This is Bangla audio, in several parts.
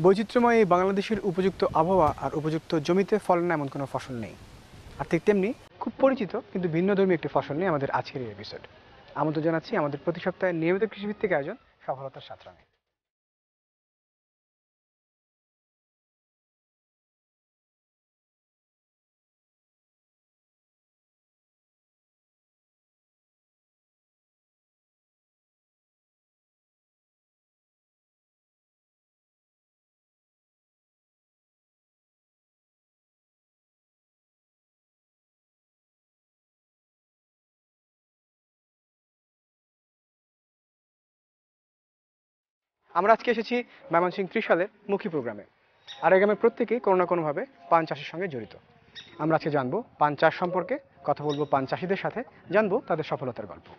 বৈচিত্র্যময় এই বাংলাদেশের উপযুক্ত আবহাওয়া আর উপযুক্ত জমিতে ফলে না এমন কোনো ফসল নেই। আর ঠিক তেমনি খুব পরিচিত কিন্তু ভিন্নধর্মী একটি ফসল নিয়ে আমাদের আজকের এই এপিসোড। আমন্ত্রণ জানাচ্ছি আমাদের প্রতি সপ্তাহে নিয়মিত কৃষিভিত্তিক আয়োজন সফলতার সাতরাঙে। আমরা আজকে এসেছি ময়মনসিংহ ত্রিশালের মুখী প্রোগ্রামে। আর এই গ্রামের প্রত্যেকেই কোনো না কোনোভাবে পান চাষের সঙ্গে জড়িত। আমরা আজকে জানবো পান চাষ সম্পর্কে, কথা বলবো পান চাষিদের সাথে, জানবো তাদের সফলতার গল্প।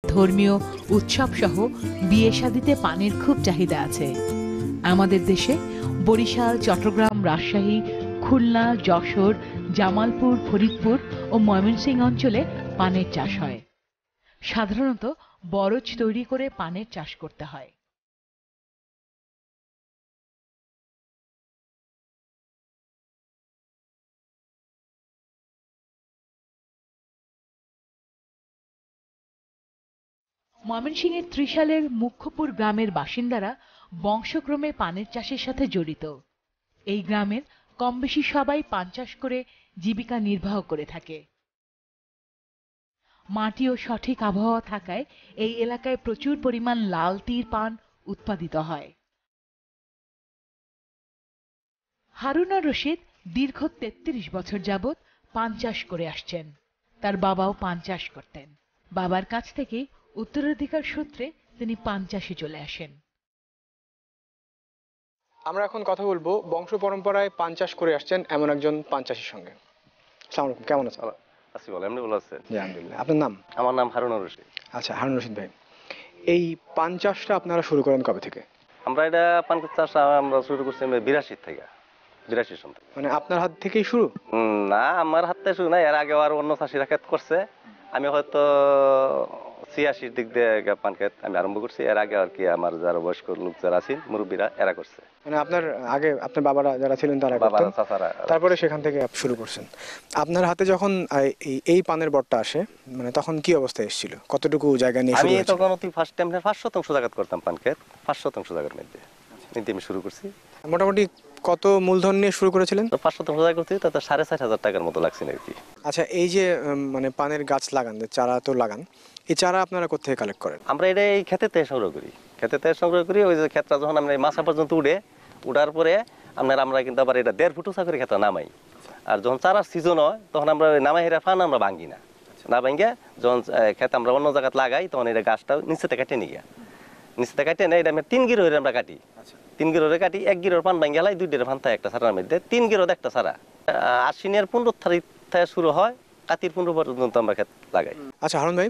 ধর্মীয় উৎসব সহ বিয়ে শাদিতে পানের খুব চাহিদা আছে। আমাদের দেশে বরিশাল, চট্টগ্রাম, রাজশাহী, খুলনা, যশোর, জামালপুর, ফরিদপুর ও ময়মনসিংহ অঞ্চলে পানের চাষ হয়। সাধারণত বরজ তৈরি করে পানের চাষ করতে হয়। ময়মনসিংহের ত্রিশালের মুখ্যপুর গ্রামের বাসিন্দারা বংশক্রমে পানের চাষের সাথে জড়িত। এই গ্রামের কমবেশি সবাই পান চাষ করে জীবিকা নির্বাহ করে থাকে। মাটি ও সঠিক আবহাওয়া থাকায় এই এলাকায় প্রচুর পরিমাণ লাল তীর পান উৎপাদিত হয়। হারুনুর রশিদ দীর্ঘ ৩৩ বছর যাবৎ পান চাষ করে আসছেন। তার বাবাও পান চাষ করতেন। বাবার কাছ থেকে উত্তরাধিকার সূত্রে তিনি পান চাষে চলে আসেন। আমরা এখন কথা বলবো বংশ পরম্পরায় পান চাষ করে আসছেন এমন একজন পান চাষির সঙ্গে। আসসালামু আলাইকুম, কেমন আছেন? আছি বলে এমনি ভালো আছেন? জি আলহামদুলিল্লাহ। আপনার নাম? আমার নাম হারুনুর রশিদ। আচ্ছা, হারুন রশিদ ভাই, এই পান চাষটা আপনারা শুরু করেন কবে থেকে? আমরা এটা পান চাষ আমরা শুরু করছি ৮২ থেকে, ৮২ সন থেকে। মানে আপনার হাত থেকেই শুরু? না, আমার হাতে শুরু না, এর আগে আর অন্য চাষিরা ক্ষেত করছে। আমি হয়তো ৮৬ দিক দিয়ে পান ক্ষেত আমি আরম্ভ করছি। এর আগে আর কি আমার যারা বয়স্ক লোক যারা আছেন, মুরব্বীরা, এরা করছে। মানে আপনার আগে আপনার বাবারা যারা ছিলেন তারা বাবারা, করতেন, চাচারা, তারপরে সেখান থেকে শুরু করছেন। আপনার হাতে যখন এই পানের বটটা আসে, মানে তখন কি অবস্থায় এসেছিল? কতটুকু জায়গা নিয়ে শুরু আমি হয়েছিল? তখন ফার্স্ট টাইম ৫ শতাংশ জায়গা করতাম পান ক্ষেত। ৫ শতাংশ জায়গার মধ্যে আমি শুরু করছি। মোটামুটি কত মূলধন নিয়ে শুরু করেছিলেন? ৫ শতাংশ জায়গা করছি, তাতে ৪,৫০০ টাকার মতো লাগছে আর কি। আচ্ছা, এই যে মানে পানের গাছ লাগান, চারা তো লাগান, এই চারা আপনারা কোথা থেকে কালেক্ট করেন? আমরা এটা এই খেতেতে সংগ্রহ করি। খেতেতে সংগ্রহ করি। ওই যে ক্ষেতটা যখন আমরা মাছা পর্যন্ত উঠার পরে আমরা কিন্তু আবার এটা ১.৫ ফুট উঁচা করে খেতে নামাই। আর যখন চারার সিজন হয় তখন আমরা নামাই হেরা ফান আমরা ভাঙি না। না ভাঙ্গে যখন খেতে আমরা অন্য জায়গায় লাগাই তখন এটা গাছটা নিচেতে কাটে নিয়ে নিচেতে কাটে নেই। এটা আমরা ৩ গিরো হয়ে আমরা কাটি। ৩ গিরোরে কাটি। ১ গিরোর পান ভাঙ্গে হেলাই ২ গিরোর পান থাকে একটা চারার মধ্যে। ৩ গিরোর একটা চারা। আশ্বিনের ১৫ তারিখ থেকে শুরু হয়, কাতির ১৫ পর্যন্ত আমরা ক্ষেত লাগাই। আচ্ছা হারুন ভাই,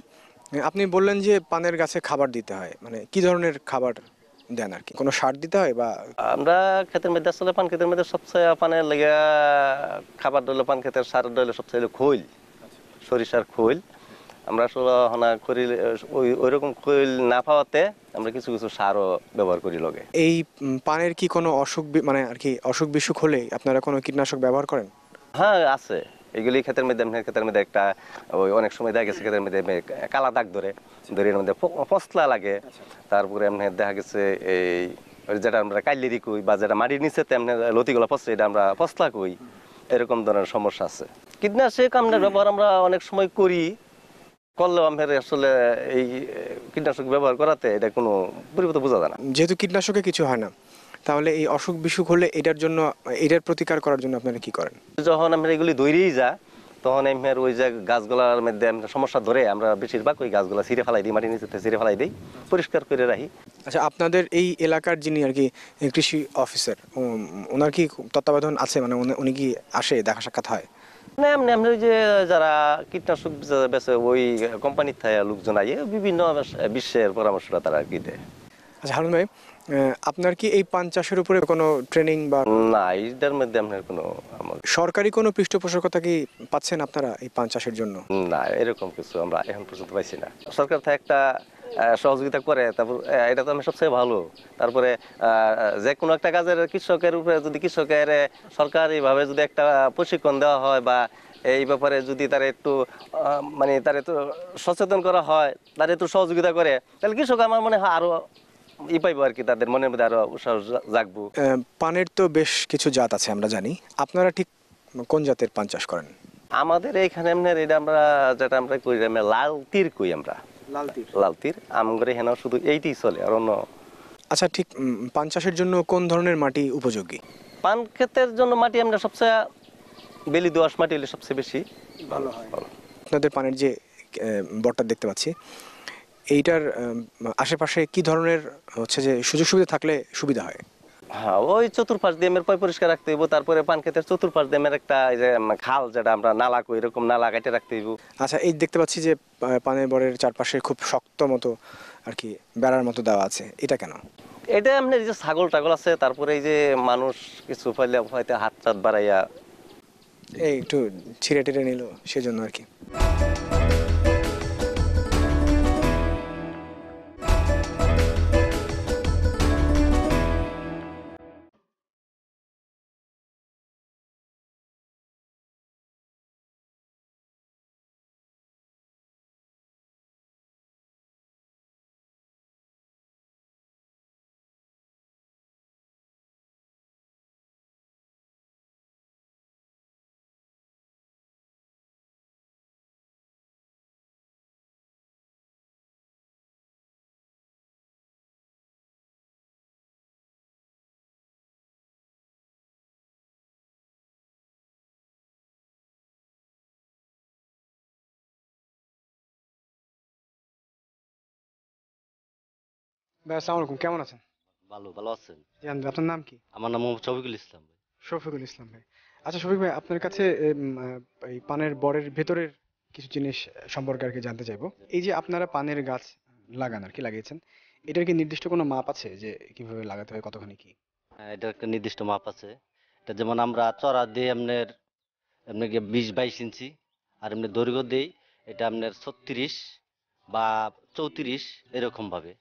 আপনি বললেন যে পানের গাছে খাবার দিতে হয়, মানে কি ধরনের খাবার দেন আর কি? কোনো সার দিতে হয় বা? আমরা ক্ষেতের মধ্যে আসলে পান ক্ষেতের মধ্যে সবচেয়ে পানের লেগে খাবার দিলে পান ক্ষেতের সার দিলে সবচেয়ে খৈল, সরিষার খৈল। আমরা আসলে হনা করি ওই রকম খৈল না পাওয়াতে আমরা কিছু কিছু সারও ব্যবহার করি লগে। এই পানের কি কোনো অসুখ মানে আর কি অসুখ বিসুখ হলে আপনারা কোনো কীটনাশক ব্যবহার করেন? হ্যাঁ আছে, এইগুলি ক্ষেতের মধ্যে একটা ওই অনেক সময় দেখা গেছে ক্ষেতের মধ্যে কালা দাগ ধরে এর মধ্যে পশলা লাগে। তারপরে এমনি দেখা গেছে এই যেটা আমরা কাইলেরি কই বা যেটা মাটির নিচে তেমনি লতিগুলা পচে এটা আমরা পশলা কই, এরকম ধরনের সমস্যা আছে। কীটনাশক আমরা ব্যবহার আমরা অনেক সময় করি, করলেও আমাদের আসলে এই কীটনাশক ব্যবহার করাতে এটা কোনো পরিবর্তন বোঝা যায় না। যেহেতু কীটনাশকে কিছু হয় না, তাহলে এই অসুখ বিসুখ হলে এটার প্রতিকার করার জন্য আপনারা কি করেন? যখন আমরা এগুলি দৌড়েই যা তখন এমনি ওই যে গাছগুলার মধ্যে সমস্যা ধরে আমরা বেশিরভাগ ওই গাছগুলা ছিঁড়ে ফেলাই দিই, মাটির নিচে ছিঁড়ে ফেলাই দিই, পরিষ্কার করে রাখি। আচ্ছা, আপনাদের এই এলাকার যিনি আর কি কৃষি অফিসার, ওনার কি তত্ত্বাবধান আছে? মানে উনি কি আসে, দেখা সাক্ষাৎ হয়? না, এমনি এমনি ওই যে যারা কীটনাশক বেচে ওই কোম্পানির থেকে লোকজন আইয়ে বিভিন্ন বিশ্বের পরামর্শটা তারা আর কি দেয়। আচ্ছা হারুন ভাই, আপনার কি এই পান চাষের উপরে কোনো ট্রেনিং বা না, এইটার মধ্যে আপনার কোনো সরকারি কোনো পৃষ্ঠপোষকতা কি পাচ্ছেন আপনারা এই পান চাষের জন্য? না, এরকম কিছু আমরা এখন পর্যন্ত পাইছি না। সরকার থেকে একটা সহযোগিতা করে, তারপর এটা তো আমি সবচেয়ে ভালো। তারপরে যে কোনো একটা কাজের কৃষকের উপরে যদি কৃষকের সরকারিভাবে যদি একটা প্রশিক্ষণ দেওয়া হয় বা এই ব্যাপারে যদি তারা একটু মানে তারা একটু সচেতন করা হয়, তারা একটু সহযোগিতা করে, তাহলে কৃষক আমার মনে হয় আরো পাইবো আর কি, তাদের মনের মধ্যে আরো উৎসাহ জাগবো। পানের তো বেশ কিছু জাত আছে আমরা জানি, আপনারা ঠিক কোন জাতের পান চাষ করেন? আমাদের এইখানে এটা আমরা যেটা আমরা করি আমরা লাল তীর কই, আমরা লাল তীর আমগরে হেন শুধু এইটাই চলে আর অন্য। আচ্ছা ঠিক, পান চাষের জন্য কোন ধরনের মাটি উপযোগী? পান ক্ষেতের জন্য মাটি আমরা সবচেয়ে বেলি দোআঁশ মাটি হলে সবচেয়ে বেশি ভালো হয়। আপনাদের পানের যে বটটা দেখতে পাচ্ছি, এইটার আশেপাশে কি ধরনের হচ্ছে যে সুযোগ সুবিধা থাকলে সুবিধা হয়? হ্যাঁ, ওই চতুর্পাশ দিয়ে পয় পরিষ্কার রাখতে হইব। তারপরে পান ক্ষেতের চতুর্পাশ দিয়ে একটা এই যে খাল, যেটা আমরা নালা কই, এরকম নালা কাটে রাখতে হইব। আচ্ছা, এই দেখতে পাচ্ছি যে পানের বরের চারপাশে খুব শক্ত মতো আর কি বেড়ার মতো দেওয়া আছে, এটা কেন? এটা আপনার এই যে ছাগল টাগল আছে, তারপরে এই যে মানুষ কিছু পাইলে হয়তো হাত টাত বাড়াইয়া এই একটু ছিঁড়ে টিড়ে নিল, সেজন্য আর কি। ভাই আসসালামু আলাইকুম, কেমন আছেন? ভালো ভালো আছেন। জি আপনার নাম কি? আমার নাম মোহাম্মদ শফিকুল ইসলাম। শফিকুল ইসলাম ভাই। আচ্ছা শফিক ভাই, আপনার কাছে এই পানের বরের ভেতরের কিছু জিনিস সম্পর্কে আর কি জানতে চাইবো। এই যে আপনারা পানের গাছ লাগান আর কি, লাগিয়েছেন, এটার কি নির্দিষ্ট কোনো মাপ আছে যে কিভাবে লাগাতে হয়, কতখানি কি? হ্যাঁ, এটার একটা নির্দিষ্ট মাপ আছে। এটা যেমন আমরা চড়া দিই আপনার এমনি 20-22 ইঞ্চি, আর এমনি দৈর্ঘ্য দিই এটা আপনার 36 বা 34 এরকম ভাবে।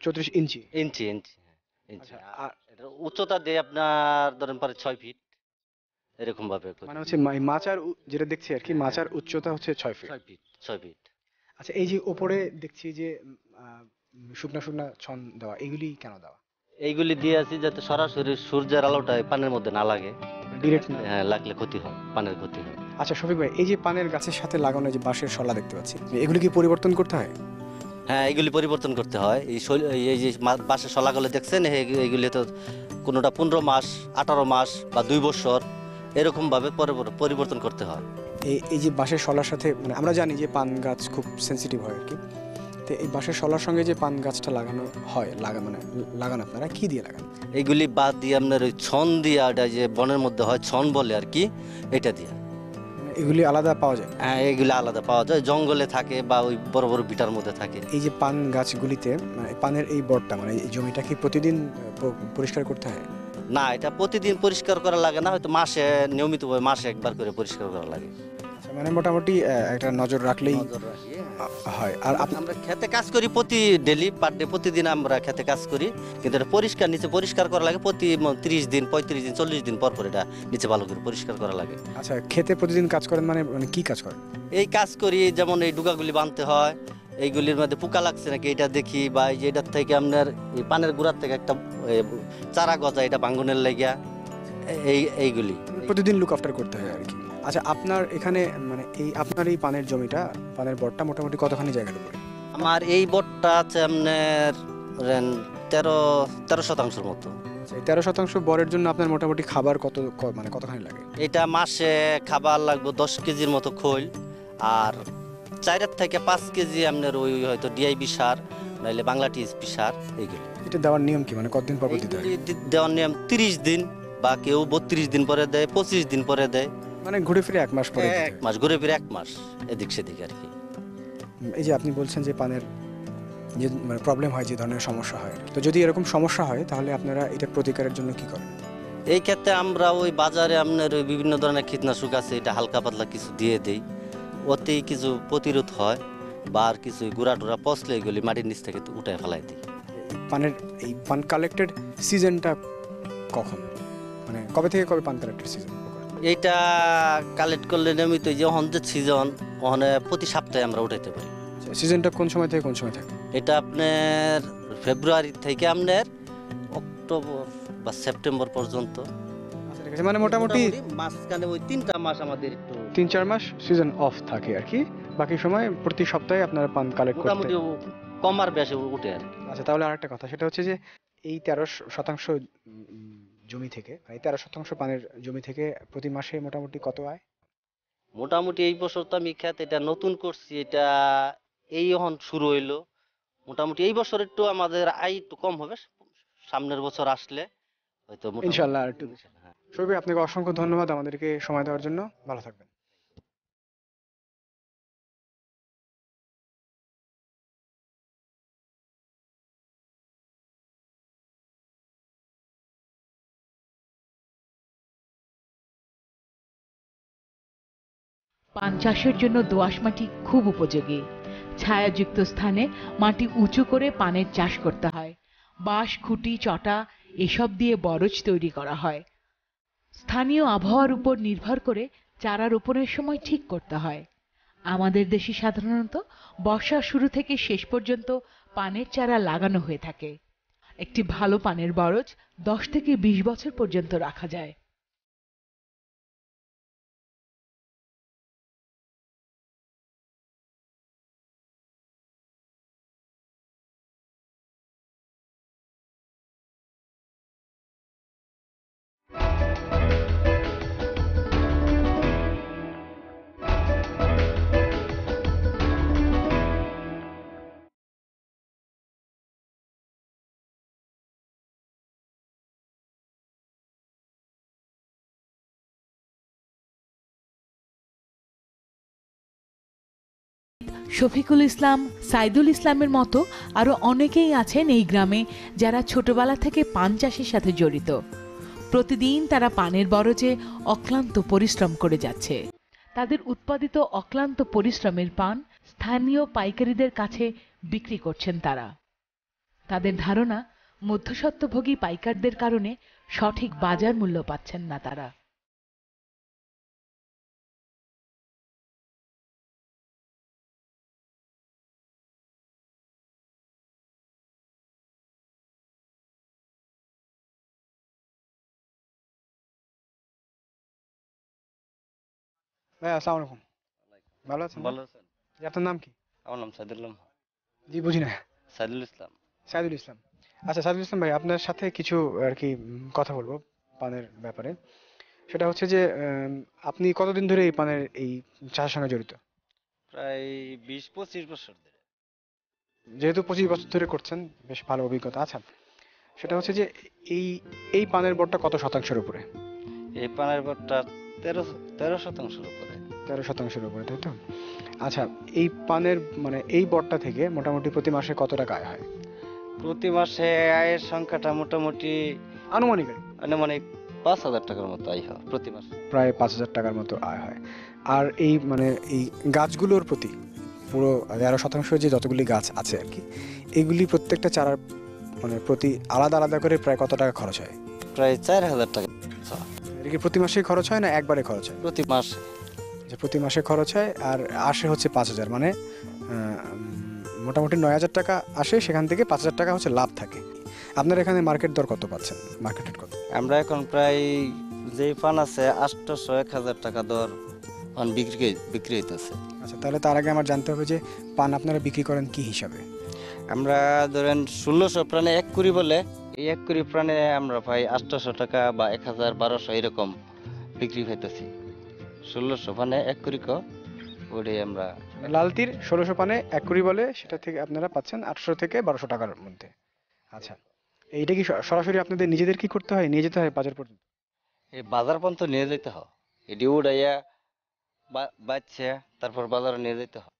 34 ইঞ্চি? ইঞ্চি ইঞ্চি হ্যাঁ, ইঞ্চি। আচ্ছা, আর এটার উচ্চতা দিয়ে আপনার ধরেন পারে 6 ফিট এরকম ভাবে করি। মানে হচ্ছে মাচার যেটা দেখছি আর কি, মাচার উচ্চতা হচ্ছে 6 ফিট। 6 ফিট। আচ্ছা, এই যে ওপরে দেখছি যে শুকনা শুকনা ছন দেওয়া, এগুলি কেন দেওয়া? এইগুলি দিয়ে আছি যাতে সরাসরি সূর্যের আলোটা এই পানের মধ্যে না লাগে। ডিরেক্ট না? হ্যাঁ, লাগলে ক্ষতি হয়, পানের ক্ষতি হয়। আচ্ছা শফিক ভাই, এই যে পানের গাছের সাথে লাগানো যে বাঁশের শলা দেখতে পাচ্ছি, এগুলি কি পরিবর্তন করতে হয়? হ্যাঁ, এগুলি পরিবর্তন করতে হয়। এই যে বাঁশের শলাগুলো দেখছেন, এইগুলি তো কোনোটা 15 মাস, 18 মাস বা 2 বছর এরকম ভাবে পরিবর্তন করতে হয়। এই যে বাঁশের শলার সাথে, মানে আমরা জানি যে পান গাছ খুব সেনসিটিভ হয় আর কি, তো এই বাঁশের শলার সঙ্গে যে পান গাছটা লাগানো হয়, লাগান আপনারা কি দিয়ে লাগান? এইগুলি বাদ দিয়ে আপনার ওই ছন দিয়ে, এটা যে বনের মধ্যে হয় ছন বলে আর কি, এটা দিয়ে। মানে এগুলি আলাদা পাওয়া যায়? হ্যাঁ, এইগুলি আলাদা পাওয়া যায়, জঙ্গলে থাকে বা ওই বড় বড় ভিটার মধ্যে থাকে। এই যে পান গাছগুলিতে মানে পানের এই বরটা, মানে এই জমিটা কি প্রতিদিন পরিষ্কার করতে হয়? না, এটা প্রতিদিন পরিষ্কার করা লাগে না, হয়তো মাসে নিয়মিতভাবে মাসে একবার করে পরিষ্কার করা লাগে। মানে মোটামুটি একটা নজর রাখলেই নজর রাখি, হ্যাঁ। হয়। আর আমরা খেতে কাজ করি প্রতি ডেলি পার ডে, প্রতিদিন আমরা খেতে কাজ করি, কিন্তু এটা পরিষ্কার নিচে পরিষ্কার করা লাগে প্রতি 30 দিন 35 দিন 40 দিন পর পর এটা নিচে ভালো করে পরিষ্কার করা লাগে। আচ্ছা, খেতে প্রতিদিন কাজ করেন মানে মানে কি কাজ করেন? এই কাজ করি, যেমন এই ডুগাগুলি বাঁধতে হয়, এইগুলির মধ্যে পোকা লাগছে নাকি এটা দেখি, বা এই যে এটার থেকে আপনার এই পানের গুঁড়ার থেকে একটা চারা গজা, এটা ভাঙ্গনের লাগিয়া এইগুলি প্রতিদিন লুক আফটার করতে হয় আর কি। আচ্ছা, আপনার এখানে মানে আপনার এই পানের জমিটা, পানের বটটা মোটামুটি কতখানি জায়গার উপরে? আমার এই বটটা আছে আপনার 13 শতাংশের মতো। এই 13% বরের জন্য আপনার মোটামুটি খাবার মানে কতখানি লাগে? এটা মাসে খাবার লাগবে 10 কেজির মতো খৈল, আর 4 থেকে 5 কেজি আপনার ওই হয়তো ডিআইবি সার, নাহলে বাংলা টিএসপি সার, এইগুলি। এটা দেওয়ার নিয়ম কি, মানে কতদিন পর দিতে হয়? দেওয়ার নিয়ম 30 দিন, বা কেউ 32 দিন পরে দেয়, 25 দিন পরে দেয়, মানে ঘুরে ফিরে 1 মাস পরে দিতে হয়। 1 মাস ঘুরে ফিরে 1 মাস এদিক সেদিক আর কি। এই যে আপনি বলছেন যে পানের যে মানে প্রবলেম হয়, যে ধরনের সমস্যা হয়, তো যদি এরকম সমস্যা হয় তাহলে আপনারা এটা প্রতিকারের জন্য কি করেন? এই ক্ষেত্রে আমরা ওই বাজারে আপনার ওই বিভিন্ন ধরনের কীটনাশক আছে, এটা হালকা পাতলা কিছু দিয়ে দেই, ওতেই কিছু প্রতিরোধ হয়, বা আর কিছু গুঁড়া টুড়া পচলে এগুলি মাটির নিচ থেকে উঠায় ফেলাই দিই। এই পান কালেক্টেড সিজনটা কখন, মানে কবে থেকে কবে পান কালেক্টেড সিজন? এইটা কালেক্ট করলে নিয়মিত যখন যে সিজন, ওখানে প্রতি সপ্তাহে আমরা উঠাইতে পারি। সিজনটা কোন সময় থেকে কোন সময় থাকে? এটা আপনার ফেব্রুয়ারি থেকে আপনার অক্টোবর বা সেপ্টেম্বর পর্যন্ত। আচ্ছা, ঠিক আছে, মানে মোটামুটি মাঝখানে ওই 3টা মাস আমাদের একটু 3-4 মাস সিজন অফ থাকে আর কি। বাকি সময় প্রতি সপ্তাহে আপনারা পান কালেক্ট করতে। মোটামুটি কম আর বেশি উঠে আর কি। আচ্ছা, তাহলে আরেকটা কথা, সেটা হচ্ছে যে এই 13% জমি থেকে, এই 13% পানের জমি থেকে প্রতি মাসে মোটামুটি কত আয়? মোটামুটি এই বছর তো আমি খেত এটা নতুন করছি, এটা এই এখন শুরু হইলো, মোটামুটি এই বছর একটু আমাদের আয় একটু কম হবে, সামনের বছর আসলে হয়তো মোটামুটি- ইনশাল্লাহ আর একটু। হ্যাঁ। শরীফ ভাই, আপনাকে অসংখ্য ধন্যবাদ আমাদেরকে সময় দেওয়ার জন্য। ভালো থাকবেন। পান চাষের জন্য দোআঁশ মাটি খুব উপযোগী। ছায়াযুক্ত স্থানে মাটি উঁচু করে পানের চাষ করতে হয়। বাঁশ, খুঁটি, চটা এসব দিয়ে বরজ তৈরি করা হয়। স্থানীয় আবহাওয়ার উপর নির্ভর করে চারা রোপণের সময় ঠিক করতে হয়। আমাদের দেশে সাধারণত বর্ষার শুরু থেকে শেষ পর্যন্ত পানের চারা লাগানো হয়ে থাকে। একটি ভালো পানের বরজ 10 থেকে 20 বছর পর্যন্ত রাখা যায়। শফিকুল ইসলাম, সাইদুল ইসলামের মতো আরো অনেকেই আছেন এই গ্রামে, যারা ছোটবেলা থেকে পান চাষের সাথে জড়িত। প্রতিদিন তারা পানের বরজে অক্লান্ত পরিশ্রম করে যাচ্ছে। তাদের উৎপাদিত অক্লান্ত পরিশ্রমের পান স্থানীয় পাইকারীদের কাছে বিক্রি করছেন তারা। তাদের ধারণা, মধ্যস্বত্বভোগী পাইকারদের কারণে সঠিক বাজার মূল্য পাচ্ছেন না তারা। ভাই, আসসালামু আলাইকুম। ভালো আছেন? ভালো আছেন? জি, আপনার নাম কি? আমার নাম সাইদুল জি, বুঝি না। ইসলাম। সাইদুল ইসলাম। আচ্ছা, সাইদুল ইসলাম ভাই, আপনার সাথে কিছু আর কি কথা বলবো পানের ব্যাপারে। সেটা হচ্ছে যে আপনি কতদিন ধরে এই পানের এই চাষের সঙ্গে জড়িত? প্রায় 20-25 বছর ধরে। যেহেতু 25 বছর ধরে করছেন, বেশ ভালো অভিজ্ঞতা। আচ্ছা, সেটা হচ্ছে যে এই এই পানের বটটা কত শতাংশের উপরে? এই পানের বটটা 13 শতাংশের উপরে। 13%-এর উপরে, তাই তো? আচ্ছা, এই পানের মানে এই বটটা থেকে মোটামুটি প্রতি মাসে কত টাকা আয় হয়? প্রতি মাসে আয়ের সংখ্যাটা মোটামুটি আনুমানিক আর কি। আনুমানিক 5,000 টাকার মতো আয় হয় প্রতি মাসে। প্রায় 5,000 টাকার মতো আয় হয়। আর এই মানে এই গাছগুলোর প্রতি পুরো 13% যে যতগুলি গাছ আছে আর কি, এগুলি প্রত্যেকটা চারার মানে প্রতি আলাদা আলাদা করে প্রায় কত টাকা খরচ হয়? প্রায় 4,000 টাকা এটা কি প্রতি মাসেই খরচ হয় না একবারে খরচ হয়? প্রতি মাসে। যে প্রতি মাসে খরচ হয় আর আসে হচ্ছে 5,000, মানে মোটামুটি 9,000 টাকা আসে, সেখান থেকে 5,000 টাকা হচ্ছে লাভ থাকে। আপনার এখানে মার্কেট দর কত পাচ্ছেন? মার্কেট রেট কত? আমরা এখন প্রায় যেই পান আছে 800-1,000 টাকা দর পান বিক্রি হইতেছে। আচ্ছা, তাহলে তার আগে আমার জানতে হবে যে পান আপনারা বিক্রি করেন কি হিসাবে? আমরা ধরেন 1600 প্রাণে 1 কুড়ি বলে, এই 1 কুড়ি প্রাণে আমরা পাই 800 টাকা বা 1,000-1,200 এরকম বিক্রি হইতেছি। 1600 পানে 1 কুড়ি ওটাই আমরা। লালতির 1600 পানে 1 কুড়ি বলে, সেটা থেকে আপনারা পাচ্ছেন 800 থেকে 1200 টাকার মধ্যে। আচ্ছা, এইটা কি সরাসরি আপনাদের নিজেদের কি করতে হয়, নিয়ে যেতে হয় বাজার পর্যন্ত? এই বাজার পর্যন্ত নিয়ে যেতে হয়, এটি উড়াইয়া বাচ্চা তারপর বাজারে নিয়ে যেতে হয়।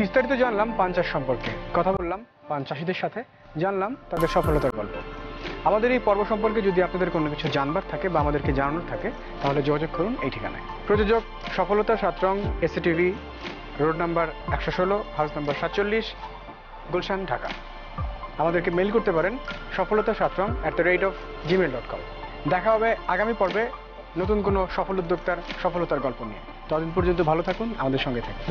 বিস্তারিত জানলাম পান চাষ সম্পর্কে, কথা বললাম পান চাষিদের সাথে, জানলাম তাদের সফলতার গল্প। আমাদের এই পর্ব সম্পর্কে যদি আপনাদের কোনো কিছু জানবার থাকে বা আমাদেরকে জানানোর থাকে, তাহলে যোগাযোগ করুন এই ঠিকানায়। প্রযোজক সফলতা 7 রং, SATV, road number 116, house number 47, Gulshan, Dhaka. আমাদেরকে মেইল করতে পারেন safalata7rong@gmail.com। দেখা হবে আগামী পর্বে নতুন কোনো সফল উদ্যোক্তার সফলতার গল্প নিয়ে। ততদিন পর্যন্ত ভালো থাকুন, আমাদের সঙ্গে থাকুন।